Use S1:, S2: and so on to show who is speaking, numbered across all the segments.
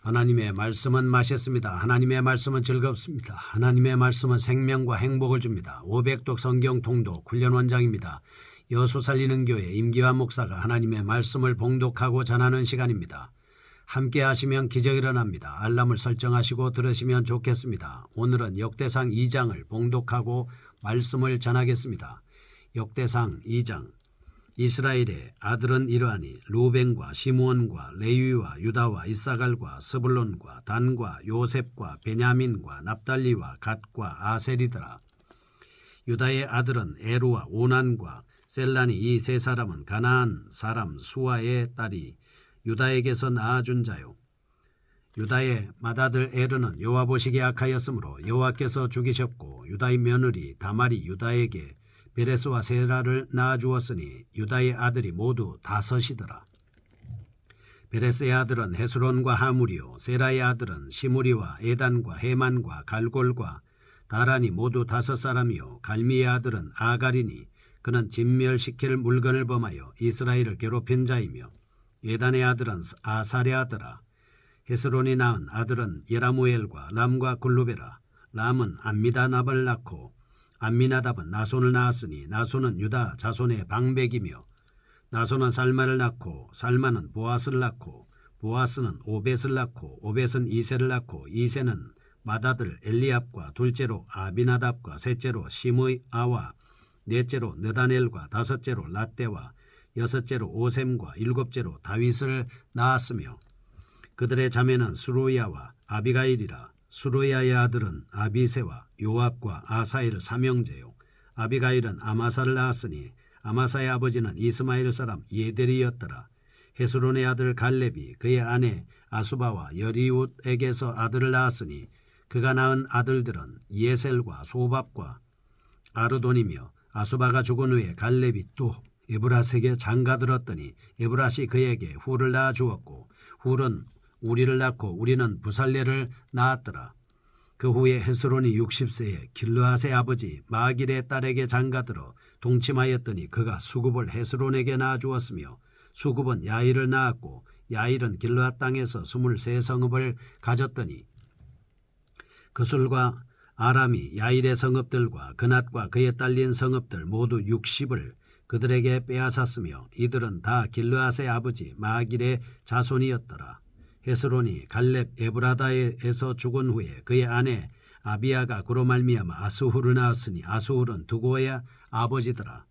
S1: 하나님의 말씀은 맛있습니다. 하나님의 말씀은 즐겁습니다. 하나님의 말씀은 생명과 행복을 줍니다. 500독 성경 통독 훈련 원장입니다. 여수 살리는 교회 임기환 목사가 하나님의 말씀을 봉독하고 전하는 시간입니다. 함께 하시면 기적이 일어납니다. 알람을 설정하시고 들으시면 좋겠습니다. 오늘은 역대상 2장을 봉독하고 말씀을 전하겠습니다. 역대상 2장. 이스라엘의 아들은 이러하니 루벤과 시므온과 레위와 유다와 이사갈과 스불론과 단과 요셉과 베냐민과 납달리와 갓과 아셀이더라. 유다의 아들은 에루와 오난과 셀란이 이 세 사람은 가나안 사람 수아의 딸이 유다에게서 낳아준 자요. 유다의 맏아들 에르는 여호와 보시기에 악하였으므로 여호와께서 죽이셨고 유다의 며느리 다말이 유다에게 베레스와 세라를 낳아주었으니 유다의 아들이 모두 5이더라. 베레스의 아들은 헤스론과 하물이요 세라의 아들은 시므리와 에단과 헤만과 갈골과 다란이 모두 5사람이요 갈미의 아들은 아갈이니 그는 진멸시킬 물건을 범하여 이스라엘을 괴롭힌 자이며 에단의 아들은 아사랴더라. 헤스론이 낳은 아들은 예라무엘과 람과 굴루베라. 람은 암미다납을 낳고 암미나답은 나손을 낳았으니 나손은 유다 자손의 방백이며 나손은 살마를 낳고 살마는 보아스를 낳고 보아스는 오벳을 낳고 오벳은 이세를 낳고 이세는 맏아들 엘리압과 둘째로 아비나답과 셋째로 시므아와 넷째로 느다넬과 다섯째로 latte와 여섯째로 오셈과 일곱째로 다윗을 낳았으며 그들의 자매는 수루야와 아비가일이라. 수루야의 아들은 아비세와 요압과 아사엘 삼형제요. 아비가일은 아마사를 낳았으니 아마사의 아버지는 이스마엘 사람 예델이었더라. 헤스론의 아들 갈렙이 그의 아내 아수바와 여리웃에게서 아들을 낳았으니 그가 낳은 아들들은 예셀과 소밥과 아르돈이며 아수바가 죽은 후에 갈렙이 또 에브라스에게 장가들었더니 에브라시 그에게 훌을 낳아 주었고 훌은 우리를 낳고 우리는 부살레를 낳았더라. 그 후에 헤스론이 60세에 길르앗의 아버지 마길의 딸에게 장가들어 동침하였더니 그가 수굽을 헤스론에게 낳아주었으며 수굽은 야일을 낳았고 야일은 길르앗 땅에서 23성읍을 가졌더니 그술과 아람이 야일의 성읍들과 그낫과 그에 딸린 성읍들 모두 60을 그들에게 빼앗았으며 이들은 다 길르앗의 아버지 마길의 자손이었더라. 헤스론이 갈렙 에브라다에서 죽은 후에 그의 아내 아비야가 그로 말미암아 아스훌을 낳았으니 아스훌은 두고의 아버지더라.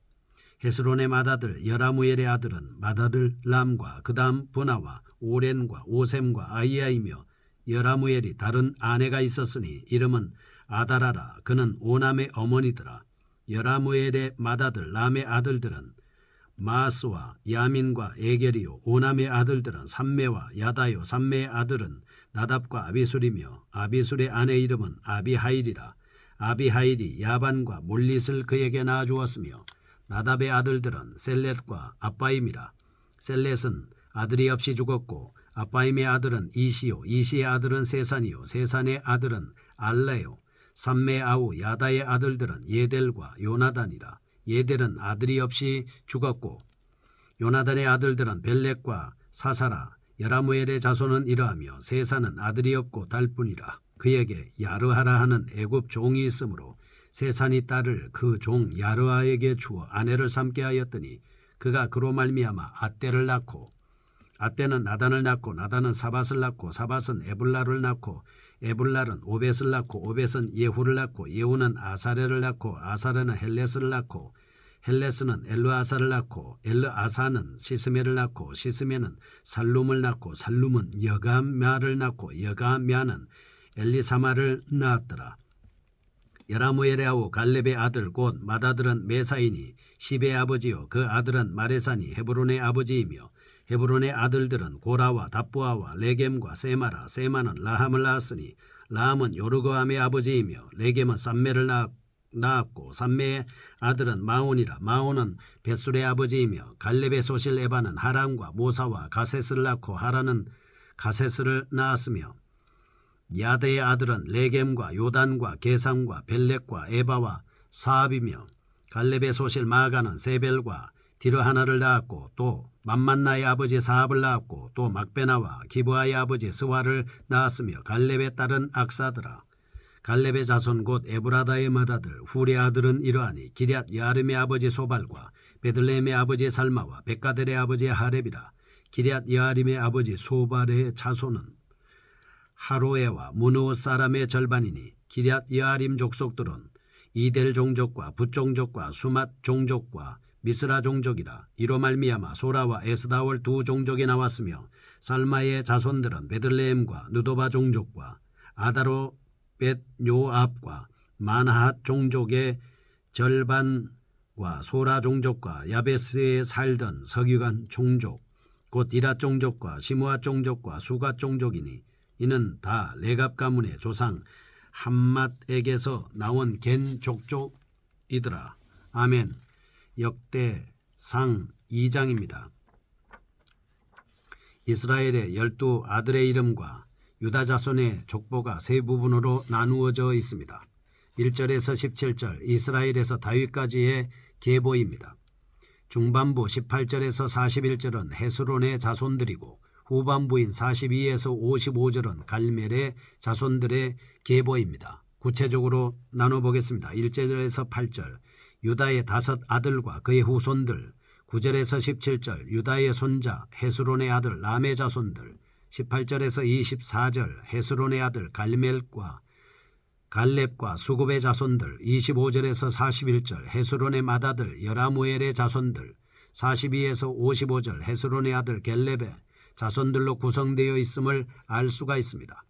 S1: 헤스론의 맏아들 여라무엘의 아들은 맏아들 람과 그 다음 분하와 오렌과 오셈과 아이야이며 여라무엘이 다른 아내가 있었으니 이름은 아다라라. 그는 오남의 어머니더라. 여라무엘의 맏아들 람의 아들들은 마스와 야민과 에겔이요 오남의 아들들은 삼메와 야다요 삼메의 아들은 나답과 아비술이며 아비술의 아내 이름은 아비하일이라. 아비하일이 야반과 몰릿을 그에게 낳아주었으며 나답의 아들들은 셀렛과 아빠임이라. 셀렛은 아들이 없이 죽었고 아빠임의 아들은 이시요 이시의 아들은 세산이요 세산의 아들은 알레요 삼메아우 야다의 아들들은 예델과 요나단이라. 예델은 아들이 없이 죽었고 요나단의 아들들은 벨렉과 사사라. 여라무엘의 자손은 이러하며 세산은 아들이 없고 딸뿐이라. 그에게 야르하라 하는 애굽 종이 있으므로 세산이 딸을 그 종 야르하에게 주어 아내를 삼게 하였더니 그가 그로 말미암아 아떼를 낳고 아떼는 나단을 낳고 나단은 사밧을 낳고 사밧은 에불라를 낳고 에불랄은 오벳을 낳고 오벳은 예후를 낳고 예후는 아사레를 낳고 아사레는 헬레스를 낳고 헬레스는 엘르아사를 낳고 엘르아사는 시스메를 낳고 시스메는 살룸을 낳고 살룸은 여가мя를 낳고 여가мя는 엘리사마를 낳았더라. 여라무엘의 아우 갈렙의 아들 곧 맏아들은 메사이니 시베의 아버지요 그 아들은 마레산이 헤브론의 아버지이며 헤브론의 아들들은 고라와 답부아와 레겜과 세마라. 세마는 라함을 낳았으니 라함은 요르거함의 아버지이며 레겜은 삼메를 낳았고 삼메의 아들은 마온이라. 마온은 벳술의 아버지이며 갈렙의 소실 에바는 하란과 모사와 가세스를 낳고 하란은 가세스를 낳았으며 야드의 아들은 레겜과 요단과 게삼과 벨렉과 에바와 사압이며 갈렙의 소실 마가는 세벨과 디르 하나를 낳았고 또 맘만나의 아버지 사합을 낳았고 또 막베나와 기브아의 아버지 스와를 낳았으며 갈렙의 딸은 악사더라. 갈렙의 자손 곧 에브라다의 맏아들 후리 아들은 이러하니 기럇 여아림의 아버지 소발과 베들레헴의 아버지 살마와 백가델의 아버지 하렙이라. 기럇 여아림의 아버지 소발의 자손은 하로에와 무누 사람의 절반이니 기럇 여아림 족속들은 이델 종족과 붓 종족과 수맛 종족과 미스라 종족이라. 이로 말미암아 소라와 에스다올 두 종족이 나왔으며 살마의 자손들은 베들레헴과 누도바 종족과 아다로 벳 요압과 마나핫 종족의 절반과 소라 종족과 야베스에 살던 서기관 종족 곧 이라 종족과 시므아 종족과 수가 종족이니 이는 다 레갑 가문의 조상 함맛에게서 나온 겐 족족이더라. 아멘. 역대상 2장입니다. 이스라엘의 12 아들의 이름과 유다 자손의 족보가 세 부분으로 나누어져 있습니다. 1절에서 17절 이스라엘에서 다윗까지의 계보입니다. 중반부 18절에서 41절은 헤스론의 자손들이고 후반부인 42에서 55절은 갈멜의 자손들의 계보입니다. 구체적으로 나눠보겠습니다. 1절에서 8절 유다의 5 아들과 그의 후손들, 9절에서 17절 유다의 손자 헤스론의 아들 람의 자손들, 18절에서 24절 헤스론의 아들 갈렙과 수굽의 자손들, 25절에서 41절 헤스론의 맏아들 여라무엘의 자손들, 42에서 55절 헤스론의 아들 겔렙의 자손들로 구성되어 있음을 알 수가 있습니다.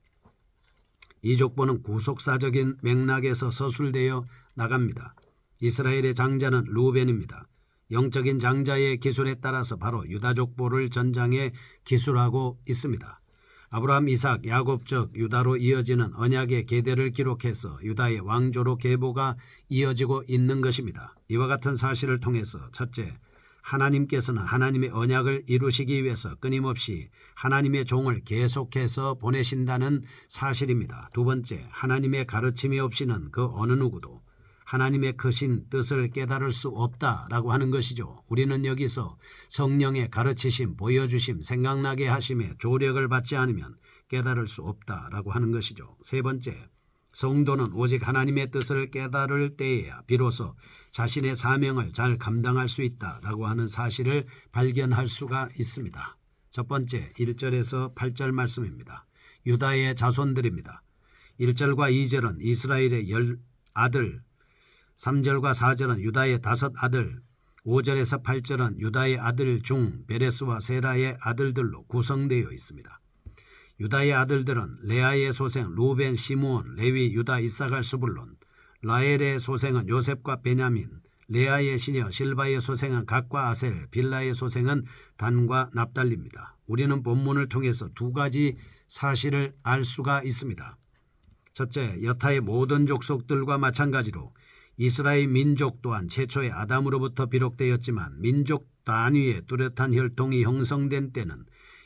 S1: 이 족보는 구속사적인 맥락에서 서술되어 나갑니다. 이스라엘의 장자는 루벤입니다. 영적인 장자의 기술에 따라서 바로 유다 족보를 전장에 기술하고 있습니다. 아브라함, 이삭, 야곱적 유다로 이어지는 언약의 계대를 기록해서 유다의 왕조로 계보가 이어지고 있는 것입니다. 이와 같은 사실을 통해서 첫째, 하나님께서는 하나님의 언약을 이루시기 위해서 끊임없이 하나님의 종을 계속해서 보내신다는 사실입니다. 두 번째, 하나님의 가르침이 없이는 그 어느 누구도 하나님의 크신 뜻을 깨달을 수 없다라고 하는 것이죠. 우리는 여기서 성령의 가르치심, 보여주심, 생각나게 하심에 조력을 받지 않으면 깨달을 수 없다라고 하는 것이죠. 세 번째, 성도는 오직 하나님의 뜻을 깨달을 때에야 비로소 자신의 사명을 잘 감당할 수 있다라고 하는 사실을 발견할 수가 있습니다. 첫 번째, 1절에서 8절 말씀입니다. 유다의 자손들입니다. 1절과 2절은 이스라엘의 10 아들, 3절과 4절은 유다의 5 아들, 5절에서 8절은 유다의 아들 중 베레스와 세라의 아들들로 구성되어 있습니다. 유다의 아들들은 레아의 소생 루벤, 시므온, 레위, 유다, 이사갈, 스불론, 라헬의 소생은 요셉과 베냐민, 레아의 시녀 실바의 소생은 갓과 아셀, 빌라의 소생은 단과 납달리입니다. 우리는 본문을 통해서 두 가지 사실을 알 수가 있습니다. 첫째, 여타의 모든 족속들과 마찬가지로 이스라엘 민족 또한 최초의 아담으로부터 비록되었지만 민족 단위의 뚜렷한 혈통이 형성된 때는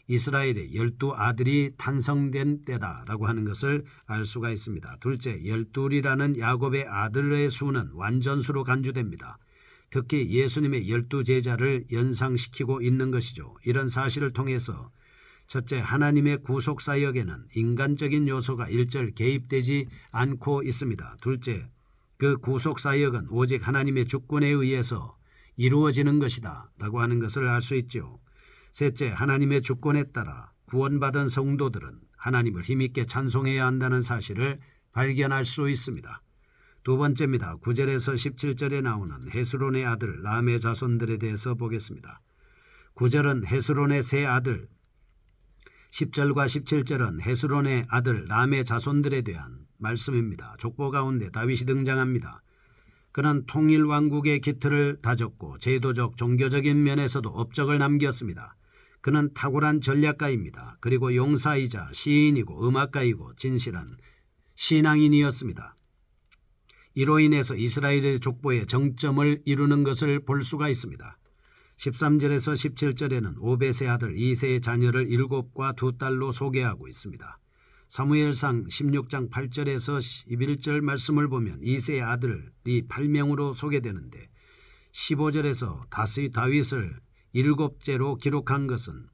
S1: 이스라엘의 12 아들이 탄생된 때다라고 하는 것을 알 수가 있습니다. 둘째, 12이라는 야곱의 아들의 수는 완전수로 간주됩니다. 특히 예수님의 12 제자를 연상시키고 있는 것이죠. 이런 사실을 통해서 첫째, 하나님의 구속사역에는 인간적인 요소가 일절 개입되지 않고 있습니다. 둘째, 그 구속사역은 오직 하나님의 주권에 의해서 이루어지는 것이다 라고 하는 것을 알 수 있죠. 셋째, 하나님의 주권에 따라 구원받은 성도들은 하나님을 힘있게 찬송해야 한다는 사실을 발견할 수 있습니다. 두 번째입니다. 9절에서 17절에 나오는 헤스론의 아들 람의 자손들에 대해서 보겠습니다. 9절은 헤스론의 세 아들, 10절과 17절은 헤스론의 아들 람의 자손들에 대한 말씀입니다. 족보 가운데 다윗이 등장합니다. 그는 통일 왕국의 기틀을 다졌고 제도적, 종교적인 면에서도 업적을 남겼습니다. 그는 탁월한 전략가입니다. 그리고 용사이자 시인이고 음악가이고 진실한 신앙인이었습니다. 이로 인해서 이스라엘의 족보의 정점을 이루는 것을 볼 수가 있습니다. 13절에서 17절에는 오벳의 아들 이새의 자녀를 7과 2딸로 소개하고 있습니다. 사무엘상 16장 8절에서 11절 말씀을 보면 이새의 아들이 8명으로 소개되는데 15절에서 다윗을 7제로 기록한 것은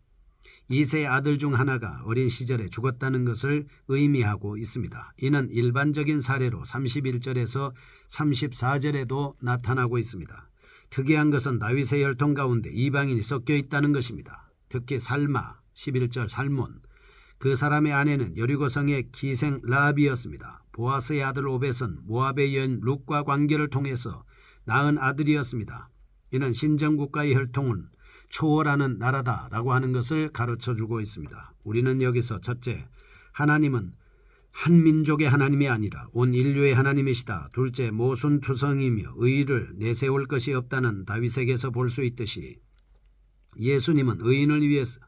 S1: 2세의 아들 중 하나가 어린 시절에 죽었다는 것을 의미하고 있습니다. 이는 일반적인 사례로 31절에서 34절에도 나타나고 있습니다. 특이한 것은 다윗의 혈통 가운데 이방인이 섞여 있다는 것입니다. 특히 살마 11절 살몬, 그 사람의 아내는 여리고성의 기생 라합이었습니다. 보아스의 아들 오벳은 모압의 여인 룻과 관계를 통해서 낳은 아들이었습니다. 이는 신정국가의 혈통은 초월하는 나라다라고 하는 것을 가르쳐주고 있습니다. 우리는 여기서 첫째, 하나님은 한 민족의 하나님이 아니라 온 인류의 하나님이시다. 둘째, 모순투성이며 의를 내세울 것이 없다는 다윗에게서 볼 수 있듯이 예수님은 의인을 위해서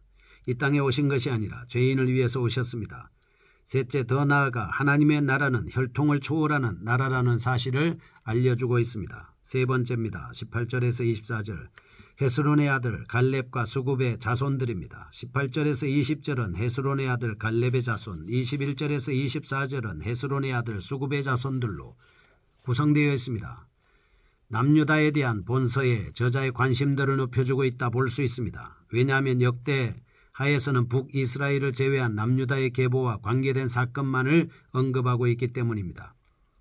S1: 이 땅에 오신 것이 아니라 죄인을 위해서 오셨습니다. 셋째, 더 나아가 하나님의 나라는 혈통을 초월하는 나라라는 사실을 알려주고 있습니다. 세 번째입니다. 18절에서 24절, 헤스론의 아들 갈렙과 수굽의 자손들입니다. 18절에서 20절은 헤스론의 아들 갈렙의 자손, 21절에서 24절은 헤스론의 아들 수굽의 자손들로 구성되어 있습니다. 남유다에 대한 본서의 저자의 관심들을 높여주고 있다 볼 수 있습니다. 왜냐하면 역대 하에서는 북이스라엘을 제외한 남유다의 계보와 관계된 사건만을 언급하고 있기 때문입니다.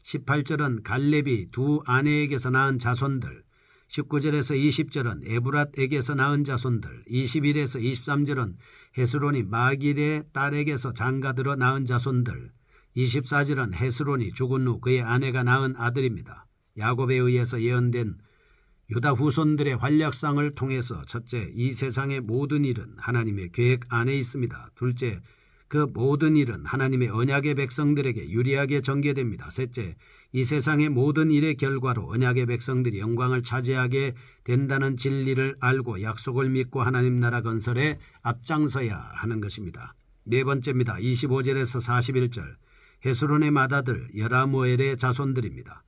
S1: 18절은 갈렙이 두 아내에게서 낳은 자손들, 19절에서 20절은 에브랏에게서 낳은 자손들, 21에서 23절은 헤스론이 마길의 딸에게서 장가들어 낳은 자손들, 24절은 헤스론이 죽은 후 그의 아내가 낳은 아들입니다. 야곱에 의해서 예언된 유다 후손들의 활약상을 통해서 첫째, 이 세상의 모든 일은 하나님의 계획 안에 있습니다. 둘째, 그 모든 일은 하나님의 언약의 백성들에게 유리하게 전개됩니다. 셋째, 이 세상의 모든 일의 결과로 언약의 백성들이 영광을 차지하게 된다는 진리를 알고 약속을 믿고 하나님 나라 건설에 앞장서야 하는 것입니다. 네 번째입니다. 25절에서 41절, 헤스론의 맏아들 여라무엘의 자손들입니다.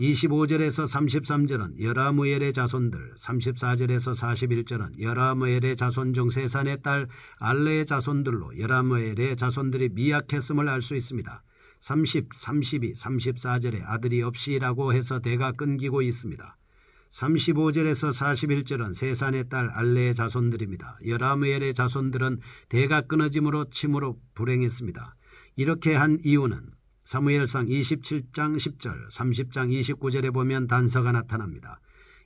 S1: 25절에서 33절은 여라무엘의 자손들, 34절에서 41절은 여라무엘의 자손 중 세산의 딸 알레의 자손들로 여라무엘의 자손들이 미약했음을 알 수 있습니다. 30, 32, 34절에 아들이 없이라고 해서 대가 끊기고 있습니다. 35절에서 41절은 세산의 딸 알레의 자손들입니다. 여라무엘의 자손들은 대가 끊어짐으로 침으로 불행했습니다. 이렇게 한 이유는 사무엘상 27장 10절, 30장 29절에 보면 단서가 나타납니다.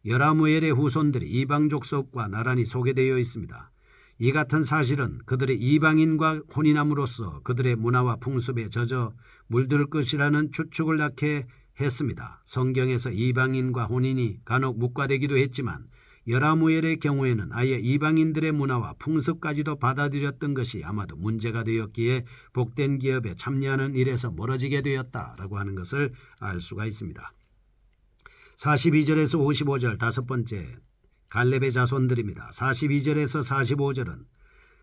S1: 여라무엘의 후손들이 이방 족속과 나란히 소개되어 있습니다. 이 같은 사실은 그들의 이방인과 혼인함으로써 그들의 문화와 풍습에 젖어 물들 것이라는 추측을 낳게 했습니다. 성경에서 이방인과 혼인이 간혹 묵과되기도 했지만 여라무엘의 경우에는 아예 이방인들의 문화와 풍습까지도 받아들였던 것이 아마도 문제가 되었기에 복된 기업에 참여하는 일에서 멀어지게 되었다라고 하는 것을 알 수가 있습니다. 42절에서 55절 다섯 번째, 갈렙의 자손들입니다. 42절에서 45절은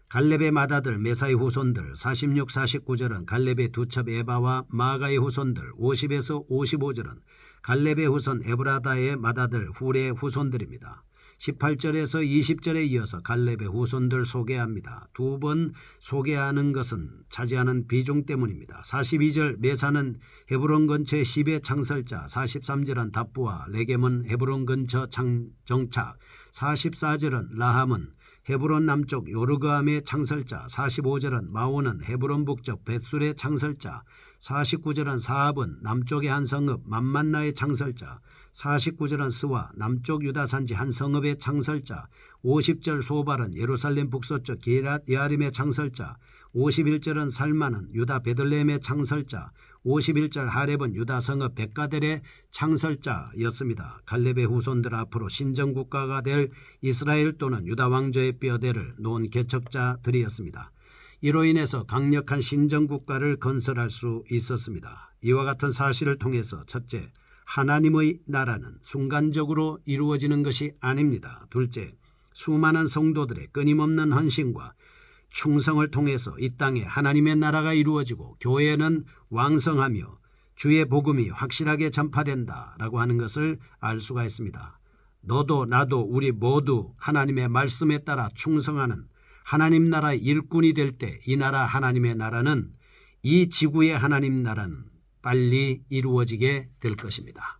S1: 갈렙의 맏아들 메사의 후손들, 46, 49절은 갈렙의 두 첩 에바와 마가의 후손들, 50에서 55절은 갈렙의 후손 에브라다의 맏아들 훌의 후손들입니다. 18절에서 20절에 이어서 갈렙의 후손들 소개합니다. 두 번 소개하는 것은 차지하는 비중 때문입니다. 42절 메사는 헤브론 근처의 시베 창설자, 43절은 답부와 레겜은 헤브론 근처 정착, 44절은 라함은 헤브론 남쪽 요르그암의 창설자, 45절은 마오는 헤브론 북쪽 벳술의 창설자, 49절은 사합은 남쪽의 한 성읍 맘만나의 창설자, 49절은 스와 남쪽 유다 산지 한 성읍의 창설자, 50절 소발은 예루살렘 북서쪽 기랏 여아림의 창설자, 51절은 살마는 유다 베들레헴의 창설자, 51절 하렙은 유다 성읍 백가델의 창설자였습니다. 갈렙의 후손들 앞으로 신정국가가 될 이스라엘 또는 유다 왕조의 뼈대를 놓은 개척자들이었습니다. 이로 인해서 강력한 신정국가를 건설할 수 있었습니다. 이와 같은 사실을 통해서 첫째, 하나님의 나라는 순간적으로 이루어지는 것이 아닙니다. 둘째, 수많은 성도들의 끊임없는 헌신과 충성을 통해서 이 땅에 하나님의 나라가 이루어지고 교회는 왕성하며 주의 복음이 확실하게 전파된다라고 하는 것을 알 수가 있습니다. 너도 나도 우리 모두 하나님의 말씀에 따라 충성하는 하나님 나라의 일꾼이 될 때 이 나라 하나님의 나라는 이 지구의 하나님 나라는 빨리 이루어지게 될 것입니다.